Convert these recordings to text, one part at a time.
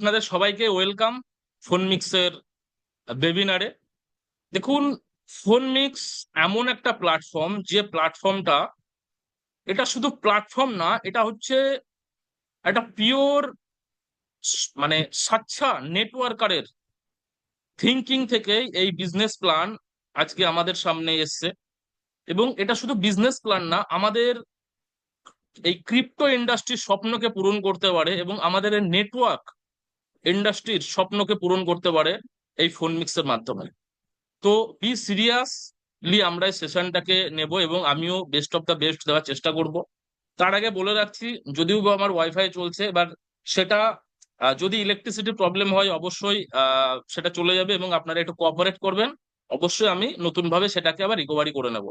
আপনাদের সবাইকে ওয়েলকাম ফোনমিক্সের ওয়েবিনারে। দেখুন, ফোনমিক্স এমন একটা প্ল্যাটফর্ম, যে প্ল্যাটফর্মটা, এটা শুধু প্ল্যাটফর্ম না, এটা হচ্ছে একটা পিওর মানে স্বচ্ছা নেটওয়ার্কারের থিঙ্কিং থেকে এই বিজনেস প্ল্যান আজকে আমাদের সামনে এসছে। এবং এটা শুধু বিজনেস প্ল্যান না, আমাদের এই ক্রিপ্টো ইন্ডাস্ট্রির স্বপ্নকে পূরণ করতে পারে এবং আমাদের এই নেটওয়ার্ক ইন্ডাস্ট্রির স্বপ্নকে পূরণ করতে পারে এই ফোনমিক্সের মাধ্যমে। তো বি সিরিয়াসলি আমরা এই সেশনটাকে নেব এবং আমিও বেস্ট অফ দ্য বেস্ট দেওয়ার চেষ্টা করব। তার আগে বলে রাখছি, যদিও বা আমার ওয়াইফাই চলছে, এবার সেটা যদি ইলেকট্রিসিটি প্রবলেম হয় অবশ্যই সেটা চলে যাবে এবং আপনারা একটু কোঅপারেট করবেন। অবশ্যই আমি নতুন ভাবে সেটাকে আবার রিকভারি করে নেব।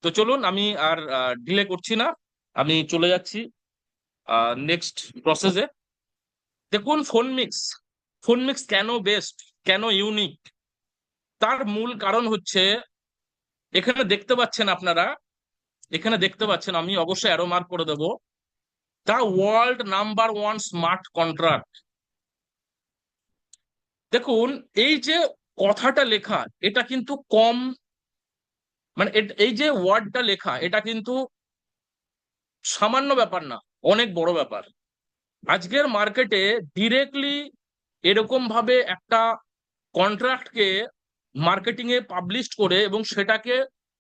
তো চলুন, আমি আর ডিলে করছি না, আমি চলে যাচ্ছি নেক্সট প্রসেসে। দেখুন, ফোনমিক্স কেন বেস্ট, কেন ইউনিক, তার মূল কারণ হচ্ছে, এখানে দেখতে পাচ্ছেন আপনারা, এখানে দেখতে পাচ্ছেন, আমি অবশ্যই অ্যারো মার্ক করে দেবো, the world number one smart contract. দেখুন, এই যে কথাটা লেখা, এটা কিন্তু কম, মানে এই যে ওয়ার্ডটা লেখা, এটা কিন্তু সামান্য ব্যাপার না, অনেক বড় ব্যাপার। আজকের মার্কেটে ডিরেক্টলি এরকম ভাবে একটা কন্ট্রাক্টকে মার্কেটিং এ পাবলিশ করে এবং সেটাকে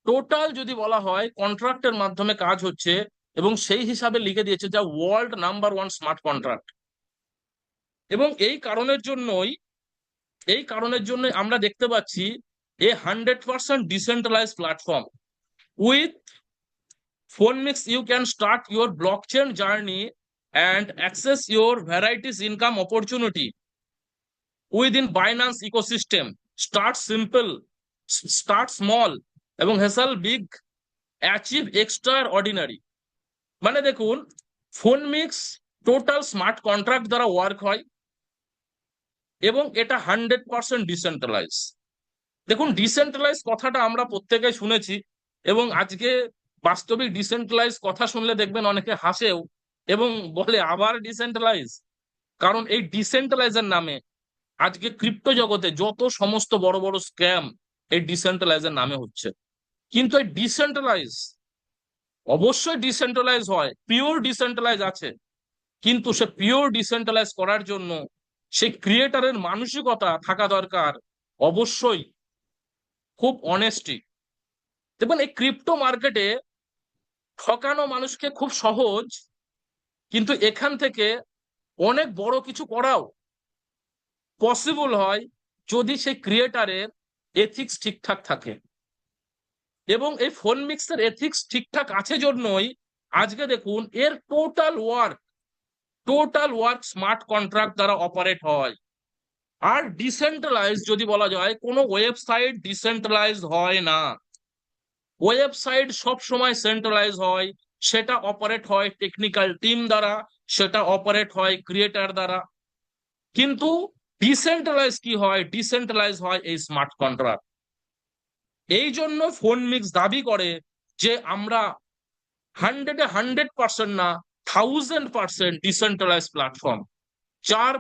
টোটাল যদি বলা হয় কন্ট্রাক্টের মাধ্যমে কাজ হচ্ছে, এবং সেই হিসাবে লিখে দিয়েছে যা world number one smart contract. এবং এই কারণের জন্য আমরা দেখতে পাচ্ছি a 100% decentralize platform. With Phonemix you can start your blockchain journey and access your varieties income opportunity within Binance ecosystem. Start simple, start small, এবং হেসাল বিগ, অ্যাচিভ এক্সট্রা অর্ডিনারি। মানে দেখুন, ফোনমিক্স টোটাল স্মার্ট কন্ট্রাক্ট দ্বারা work হয় এবং এটা 100% decentralise. দেখুন, decentralise কথাটা আমরা প্রত্যেকে শুনেছি, এবং আজকে বাস্তবিক ডিসেন্ট্রালাইজ কথা শুনলে দেখবেন অনেকে হাসেও এবং বলে আবার ডিসেন্ট্রালাইজ। কারণ এই ডিসেন্ট্রালাইজের নামে আজকে ক্রিপ্টো জগতে যত সমস্ত বড় বড় স্ক্যাম এই ডিসেন্ট্রালাইজের নামে হচ্ছে। কিন্তু এই ডিসেন্ট্রালাইজ অবশ্যই ডিসেন্ট্রালাইজ হয়, পিওর ডিসেন্ট্রালাইজ আছে, কিন্তু সে পিওর ডিসেন্ট্রালাইজ করার জন্য সেই ক্রিয়েটারের মানসিকতা থাকা দরকার, অবশ্যই খুব অনেস্টি। দেখবেন, এই ক্রিপ্টো মার্কেটে ঠকানো মানুষকে খুব সহজ, কিন্তু এখান থেকে অনেক বড় কিছু করাও পসিবল হয় যদি সেই ক্রিয়েটারের এথিক্স ঠিকঠাক থাকে। এবং এই ফোনমিক্সের এথিক্স ঠিকঠাক আছে জন্যই আজকে দেখুন এর টোটাল ওয়ার্ক স্মার্ট কন্ট্রাক্ট দ্বারা অপারেট হয়। আর ডিসেন্ট্রালাইজ যদি বলা যায়, কোনো ওয়েবসাইট ডিসেন্ট্রালাইজ হয় না। ওয়েবসাইট সব সময় সেন্ট্রালাইজ হয়, সেটা অপারেট হয় টেকনিক্যাল টিম দ্বারা, সেটা অপারেট হয় ক্রিয়েটার দ্বারা। কিন্তু ডিসেন্ট্রালাইজ কি হয়? ডিসেন্ট্রালাইজ হয় এই স্মার্ট কন্ট্রাক্ট। এই জন্য ফোনমিক্স দাবি করে যে আমরা 100% না, 1000% ডিসেন্ট্রালাইজ প্ল্যাটফর্ম, যার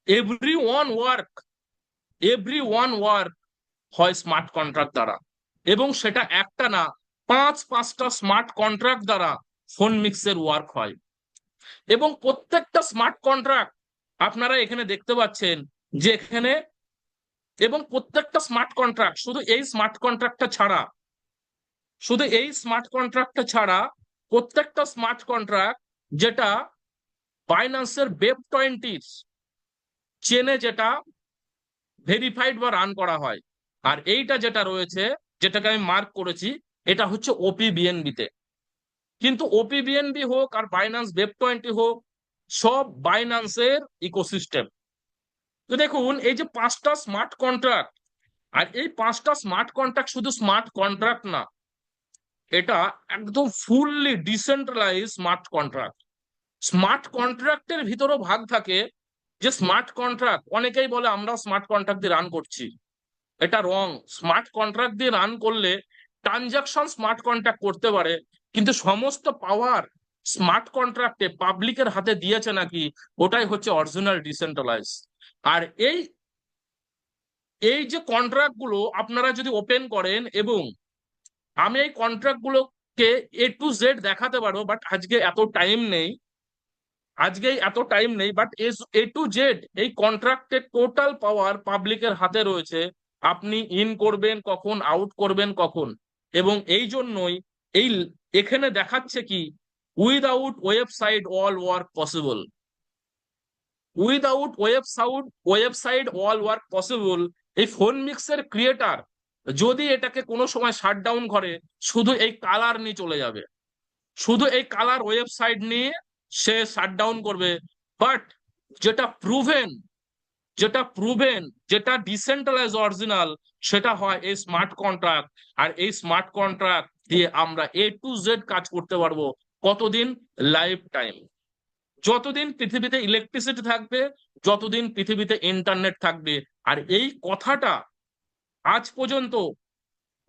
এভরি ওয়ান ওয়ার্ক হয় স্মার্ট কন্ট্রাক্ট দ্বারা। এবং সেটা একটা না, পাঁচটা স্মার্ট কন্ট্রাক্ট দ্বারা ফোনমিক্সের ওয়ার্ক হয়। এবং প্রত্যেকটা স্মার্ট কন্ট্রাক্ট আপনারা এখানে দেখতে পাচ্ছেন যে এখানে, এবং প্রত্যেকটা স্মার্ট কন্ট্রাক্ট শুধু এই স্মার্ট কন্ট্রাক্টটা ছাড়া প্রত্যেকটা স্মার্ট কন্ট্রাক্ট যেটা বাইন্যান্সের Web20 চেনে, যেটা ভেরিফাইড বা রান করা হয়। আর এইটা যেটা রয়েছে, যেটাকে আমি মার্ক করেছি, এটা হচ্ছে ওপিবিএনবি তে। কিন্তু ওপিবিএনবি হোক আর বাইন্যান্স Web20 হোক, সব বাইন্যান্সের ইকোসিস্টেম। তো দেখুন, এই যে পাঁচটা স্মার্ট কন্ট্রাক্ট, আর এই পাঁচটা স্মার্ট কন্ট্রাক্ট শুধু স্মার্ট কন্ট্রাক্ট না, এটা একদম fully decentralize smart contract. Smart কন্ট্রাক্টের ভিতরও ভাগ থাকে, যে স্মার্ট কন্ট্রাক্ট অনেকেই বলে আমরা স্মার্ট কন্ট্রাক্ট দিয়ে রান করছি, এটা রং। স্মার্ট কন্ট্রাক্ট দিয়ে রান করলে ট্রানজাকশন স্মার্ট কন্ট্রাক্ট করতে পারে, কিন্তু সমস্ত পাওয়ার স্মার্ট কন্ট্রাক্টে পাবলিকের হাতে দিয়েছে নাকি, ওটাই হচ্ছে অরিজিনাল ডিসেন্ট্রালাইজ। আর এই এই যে কন্ট্রাক্ট গুলো আপনারা যদি ওপেন করেন, এবং আমি এই কন্ট্রাক্ট গুলোকে A to Z দেখাতে পারবো, বাট আজকে এত টাইম নেই, বাট A to Z এই কন্ট্রাক্টের টোটাল পাওয়ার পাবলিকের হাতে রয়েছে। আপনি ইন করবেন কখন, আউট করবেন কখন। এবং এই জন্যই এই এখানে দেখাচ্ছে কি, without website all work possible. Without website all work possible. এই ফোন মিক্সের ক্রিয়েটার যদি এটাকে কোনো সময় শাটডাউন করে, শুধু এই কালার নিয়ে চলে যাবে, শুধু এই কালার ওয়েবসাইট নিয়ে সে শাটডাউন করবে। বাট যেটা প্রুভেন যেটা যেটা ডিসেন্ট্রালাইজ অরিজিনাল, সেটা হয় এই স্মার্ট কন্ট্রাক্ট। আর এই স্মার্ট কন্ট্রাক্ট দিয়ে আমরা A to Z কাজ করতে পারবো। কতদিন? Life time. যতদিন পৃথিবীতে ইলেকট্রিসিটি থাকবে, যতদিন পৃথিবীতে ইন্টারনেট থাকবে। আর এই কথাটা আজ পর্যন্ত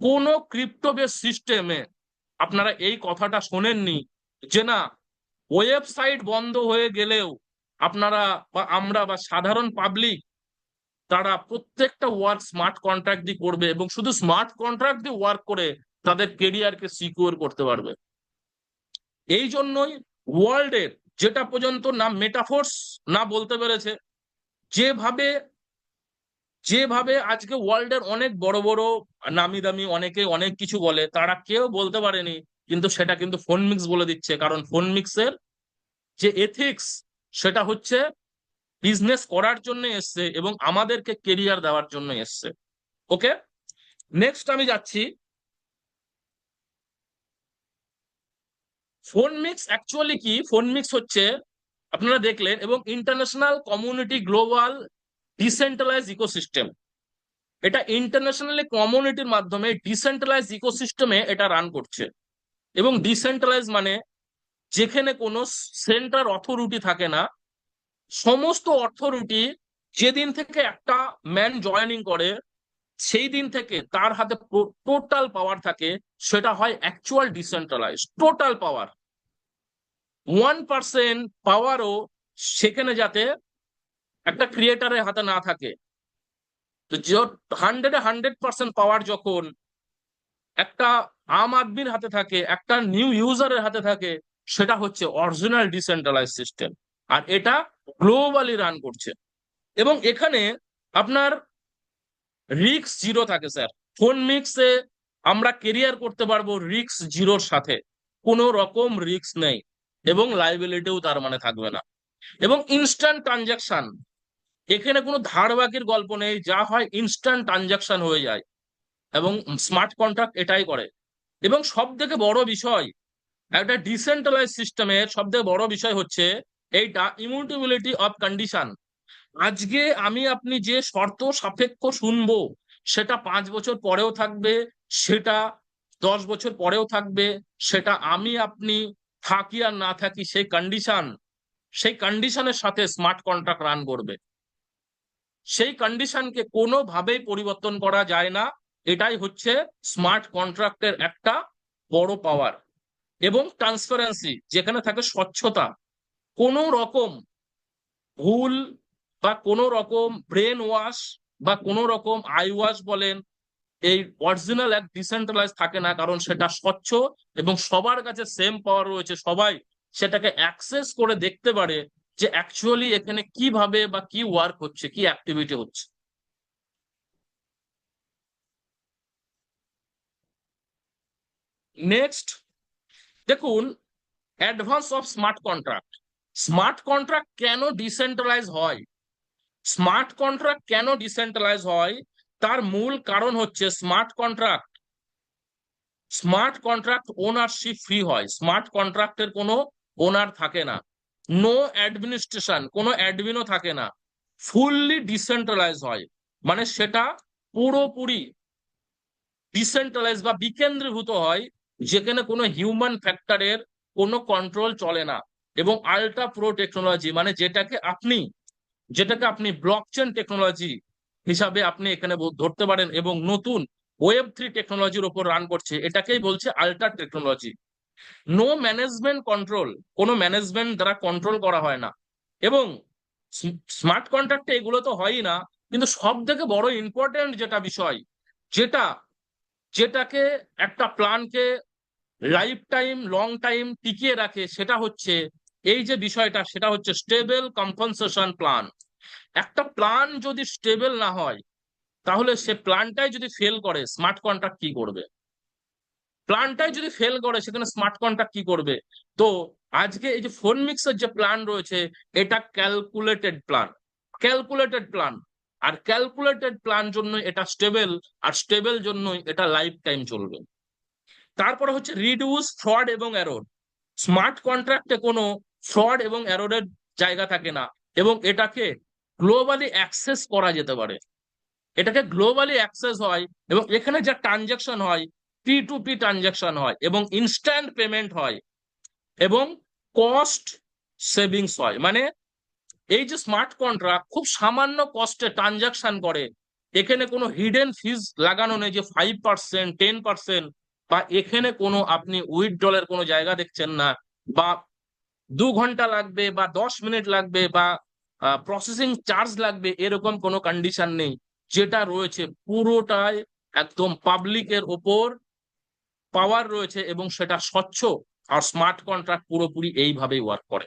কোনো ক্রিপ্টো বেস সিস্টেমে আপনারা এই কথাটা শোনেননি, যে না, ওয়েবসাইট বন্ধ হয়ে গেলেও আপনারা বা আমরা বা সাধারণ পাবলিক, তারা প্রত্যেকটা ওয়ার্ক স্মার্ট কন্ট্রাক্ট দিয়ে করবে, এবং শুধু স্মার্ট কন্ট্রাক্ট দিয়ে ওয়ার্ক করে তাদের কেরিয়ারকে সিকিউর করতে পারবে। এই জন্যই ওয়ার্ল্ডের যেটা পর্যন্ত না মেটাফোর্স না বলতে পেরেছে, যেভাবে যেভাবে আজকে ওয়ার্ল্ডের অনেক বড় বড় নামি দামি অনেকে অনেক কিছু বলে, তারা কেউ বলতে পারেনি, কিন্তু সেটা কিন্তু ফোন মিক্স বলে দিচ্ছে। কারণ ফোন মিক্সের যে এথিক্স, সেটা হচ্ছে বিজনেস করার জন্য এসছে এবং আমাদেরকে কেরিয়ার দেওয়ার জন্য এসছে। ওকে, নেক্সট আমি যাচ্ছি। ফোন মিক্স অ্যাকচুয়ালি কি? ফোন মিক্স হচ্ছে, আপনারা দেখলেন, এবং international community global decentralise ecosystem. এটা ইন্টারন্যাশনালি কমিউনিটির মাধ্যমে ডিসেন্ট্রালাইজ ইকোসিস্টেমে এটা রান করছে। এবং ডিসেন্ট্রালাইজ মানে যেখানে কোনো সেন্ট্রাল অথরিটি থাকে না। সমস্ত অথরিটি যেদিন থেকে একটা ম্যান জয়েনিং করে, সেই দিন থেকে তার হাতে টোটাল পাওয়ার থাকে। সেটা হয় অ্যাকচুয়াল ডিসেন্ট্রালাইজ। টোটাল পাওয়ার 1% পাওয়ারও সেখানে যাতে একটা ক্রিয়েটারের হাতে না থাকে। তো 100% পাওয়ার যখন একটা আম আদমির হাতে থাকে, একটা নিউ ইউজারের হাতে থাকে, সেটা হচ্ছে অরিজিনাল ডিসেন্ট্রালাইজ সিস্টেম। আর এটা গ্লোবালি রান করছে। এবং এখানে আপনার রিস্ক জিরো থাকে স্যার। ফোন মিক্সে আমরা কেরিয়ার করতে পারবো রিস্ক জিরোর সাথে, কোনো রকম রিস্ক নেই, এবং লাইবিলিটিও তার মানে থাকবে না। এবং ইনস্ট্যান্ট ট্রানজাকশন, এখানে কোনো ধার বাকির গল্প নেই, যা হয় ইনস্ট্যান্ট ট্রানজাকশন হয়ে যায়, এবং স্মার্ট কন্ট্রাক্ট এটাই করে। এবং সব থেকে বড় বিষয়, একটা ডিসেন্ট্রালাইজ সিস্টেমের সব থেকে বড় বিষয় হচ্ছে এইটা ইমিউটেবিলিটি অফ কন্ডিশন। আজকে আমি আপনি যে শর্ত সাপেক্ষ শুনবো, সেটা 5 বছর পরেও থাকবে, সেটা 10 বছর পরেও থাকবে। সেটা আমি আপনি থাকি আর না থাকি, সেই কন্ডিশনের সাথে স্মার্ট কন্ট্রাক্ট রান করবে। সেই কন্ডিশনকে কোনোভাবেই পরিবর্তন করা যায় না। এটাই হচ্ছে স্মার্ট কন্ট্রাক্টের একটা বড় পাওয়ার। এবং ট্রান্সপারেন্সি, যেখানে থাকে স্বচ্ছতা। কোনো রকম ভুল বা কোনো রকম ব্রেন ওয়াশ বা কোনো রকম আই ওয়াশ বলেন, এই অরিজিনাল এক ডিসেন্ট্রালাইজ থাকে না। কারণ সেটা স্বচ্ছ এবং সবার কাছে সেম পাওয়ার রয়েছে। সবাই সেটাকে অ্যাক্সেস করে দেখতে পারে যে অ্যাকচুয়ালি এখানে কিভাবে বা কি ওয়ার্ক হচ্ছে, কি অ্যাক্টিভিটি হচ্ছে। নেক্সট দেখুন, advance of smart contract. Smart contract কেন ডিসেন্ট্রালাইজ হয়? স্মার্ট কন্ট্রাক্ট কেন ডিসেন্ট্রালাইজ হয়? তার মূল কারণ হচ্ছে স্মার্ট কন্ট্রাক্ট ওনারশিপ ফ্রি হয়। স্মার্ট কন্ট্রাক্টের কোনো ওনার থাকে না, নো অ্যাডমিনিস্ট্রেশন, কোনো অ্যাডমিনও থাকে না। ফুললি ডিসেন্ট্রালাইজ হয়, মানে সেটা পুরোপুরি ডিসেন্ট্রালাইজ বা বিকেন্দ্রীভূত হয়, যেখানে কোনো হিউম্যান ফ্যাক্টরের কোনো কন্ট্রোল চলে না। এবং আল্ট্রা প্রো টেকনোলজি, মানে যেটাকে আপনি ব্লকচেন টেকনোলজি হিসাবে আপনি এখানে ধরতে পারেন, এবং নতুন Web3 টেকনোলজির উপর রান করছে, এটাকেই বলছে ultra technology. No management control, কোনো ম্যানেজমেন্ট দ্বারা কন্ট্রোল করা হয় না। এবং স্মার্ট কন্ট্রাক্টে এগুলো তো হয়ই না, কিন্তু সব থেকে বড় ইম্পর্টেন্ট যেটা বিষয়, যেটা যেটাকে একটা প্ল্যানকে লাইফ টাইম লং টাইম টিকিয়ে রাখে, সেটা হচ্ছে এই যে বিষয়টা, সেটা হচ্ছে স্টেবল কম্পনসেশন প্ল্যান। একটা প্ল্যান যদি স্টেবল না হয়, তাহলে সে প্ল্যানটাই যদি ফেল করে, স্মার্ট কন্ট্রাক্ট কি করবে? প্ল্যানটাই যদি ফেল করে, সেখানে স্মার্ট কন্ট্রাক্ট কি করবে? তো আজকে এই যে ফোন মিক্সের যে প্ল্যান রয়েছে, এটা ক্যালকুলেটেড প্ল্যান, ক্যালকুলেটেড প্ল্যান। আর ক্যালকুলেটেড প্ল্যান জন্য এটা স্টেবল, আর স্টেবল জন্যই এটা লাইফ টাইম চলবে। তারপরে হচ্ছে রিডিউস ফ্রড এবং এরর। স্মার্ট কন্ট্রাক্টে কোনো ফ্রড এবং এররের জায়গা থাকে না, এবং এটাকে গ্লোবালি অ্যাক্সেস করা যেতে পারে। এটাকে গ্লোবালি অ্যাক্সেস হয়, এবং এখানে যা ট্রানজাকশন হয়, পি টু পি ট্রানজাকশন হয়, এবং ইনস্ট্যান্ট পেমেন্ট হয়, এবং কস্ট সেভিংস হয়। মানে এই যে স্মার্ট কন্ট্রাক্ট খুব সামান্য কস্টে ট্রানজাকশন করে, এখানে কোনো হিডেন ফিজ লাগানো নেই যে 5%, 10%, বা এখানে কোনো আপনি উইথড্রলের কোনো জায়গা দেখছেন না, বা 2 ঘন্টা লাগবে বা 10 মিনিট লাগবে, বা প্রসেসিং চার্জ লাগবে, এরকম কোনো কন্ডিশন নেই। যেটা রয়েছে পুরোটাই একদম পাবলিকের ওপর পাওয়ার রয়েছে, এবং সেটা স্বচ্ছ। আর স্মার্ট কন্ট্রাক্ট পুরোপুরি এইভাবেই ওয়ার্ক করে।